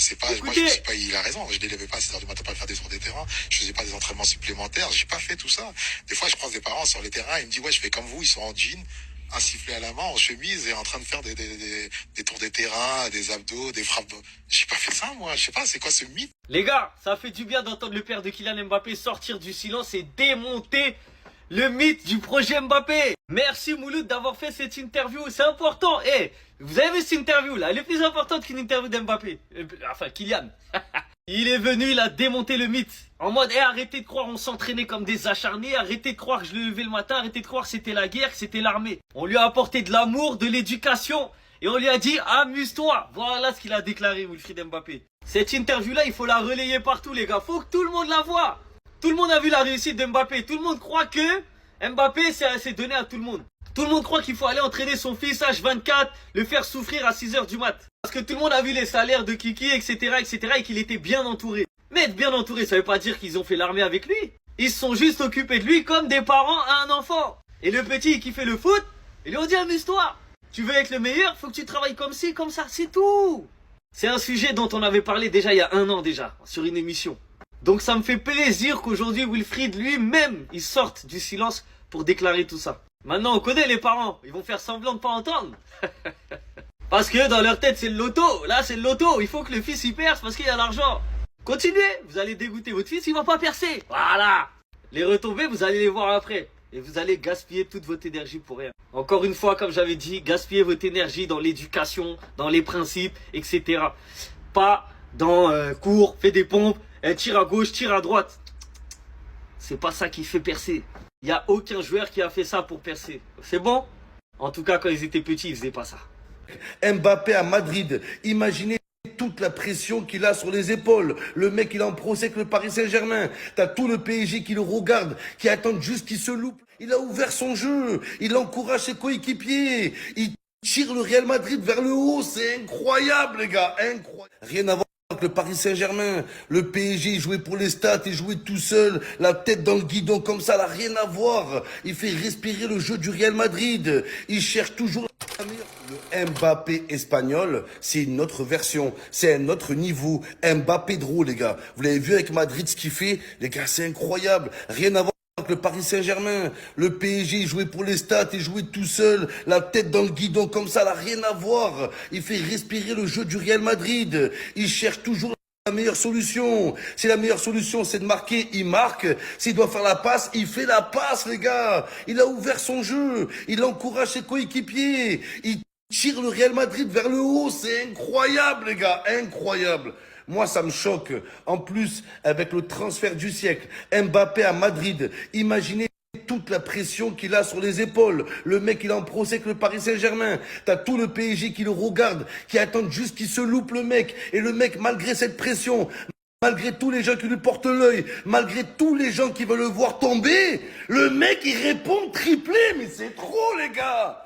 C'est pas, moi, je me suis pas, il a raison. Je ne levais pas à 6 heures du matin pour aller faire des tours des terrains. Je faisais pas des entraînements supplémentaires. J'ai pas fait tout ça. Des fois, je croise des parents sur les terrains. Ils me disent, ouais, je fais comme vous. Ils sont en jean, un sifflet à la main, en chemise et en train de faire des tours des terrains, des abdos, des frappes. J'ai pas fait ça, moi. Je sais pas, c'est quoi ce mythe? Les gars, ça fait du bien d'entendre le père de Kylian Mbappé sortir du silence et démonter le mythe du projet Mbappé. Merci Mouloud d'avoir fait cette interview, c'est important. Eh, vous avez vu cette interview là, elle est plus importante qu'une interview d'Mbappé. Enfin, Kylian. Il est venu, il a démonté le mythe. En mode, arrêtez de croire on s'entraînait comme des acharnés, arrêtez de croire que je le levais le matin, arrêtez de croire que c'était la guerre, que c'était l'armée. On lui a apporté de l'amour, de l'éducation, et on lui a dit, amuse-toi. Voilà ce qu'il a déclaré, Wilfried Mbappé. Cette interview-là, il faut la relayer partout, les gars. Faut que tout le monde la voie. Tout le monde a vu la réussite de Mbappé. Tout le monde croit que Mbappé, c'est donné à tout le monde. Tout le monde croit qu'il faut aller entraîner son fils H24, le faire souffrir à 6 heures du mat. Parce que tout le monde a vu les salaires de Kiki, etc., et qu'il était bien entouré. Mais être bien entouré, ça veut pas dire qu'ils ont fait l'armée avec lui. Ils se sont juste occupés de lui comme des parents à un enfant. Et le petit qui fait le foot, ils lui ont dit, amuse-toi. Tu veux être le meilleur, faut que tu travailles comme ci, comme ça, c'est tout. C'est un sujet dont on avait parlé déjà il y a 1 an déjà, sur une émission. Donc ça me fait plaisir qu'aujourd'hui Wilfried lui-même, il sorte du silence pour déclarer tout ça. Maintenant on connaît les parents, ils vont faire semblant de pas entendre. Parce que dans leur tête c'est le loto, là c'est le loto, il faut que le fils y perce parce qu'il y a l'argent. Continuez, vous allez dégoûter votre fils, il va pas percer. Voilà. Les retombées, vous allez les voir après. Et vous allez gaspiller toute votre énergie pour rien. Encore une fois, comme j'avais dit, gaspillez votre énergie dans l'éducation, dans les principes, etc. Pas dans cours, fais des pompes, tire à gauche, tire à droite. C'est pas ça qui fait percer. Il n'y a aucun joueur qui a fait ça pour percer. C'est bon? En tout cas, quand ils étaient petits, ils faisaient pas ça. Mbappé à Madrid, imaginez toute la pression qu'il a sur les épaules. Le mec, il est en procès avec le Paris Saint-Germain. T'as tout le PSG qui le regarde, qui attend juste qu'il se loupe. Il a ouvert son jeu. Il encourage ses coéquipiers. Il tire le Real Madrid vers le haut. C'est incroyable, les gars. Incroyable. Rien à voir avec le Paris Saint-Germain. Le PSG, il jouait pour les stats. Il jouait tout seul. La tête dans le guidon comme ça. Ça n'a rien à voir. Il fait respirer le jeu du Real Madrid. Il cherche toujours la meilleure. Le Mbappé espagnol, c'est une autre version, c'est un autre niveau. Mbappé drôle, les gars. Vous l'avez vu avec Madrid, ce qu'il fait, les gars, c'est incroyable. Rien à voir avec le Paris Saint-Germain. Le PSG, il jouait pour les stats, il jouait tout seul, la tête dans le guidon comme ça, n'a rien à voir. Il fait respirer le jeu du Real Madrid. Il cherche toujours la meilleure solution. Si la meilleure solution, c'est de marquer, il marque. S'il doit faire la passe, il fait la passe, les gars. Il a ouvert son jeu. Il encourage ses coéquipiers. Il tire le Real Madrid vers le haut. C'est incroyable, les gars. Incroyable. Moi, ça me choque. En plus, avec le transfert du siècle, Mbappé à Madrid, imaginez toute la pression qu'il a sur les épaules. Le mec, il est en procès avec le Paris Saint-Germain. T'as tout le PSG qui le regarde, qui attend juste qu'il se loupe, le mec. Et le mec, malgré cette pression, malgré tous les gens qui lui portent l'œil, malgré tous les gens qui veulent le voir tomber, le mec, il répond triplé. Mais c'est trop, les gars.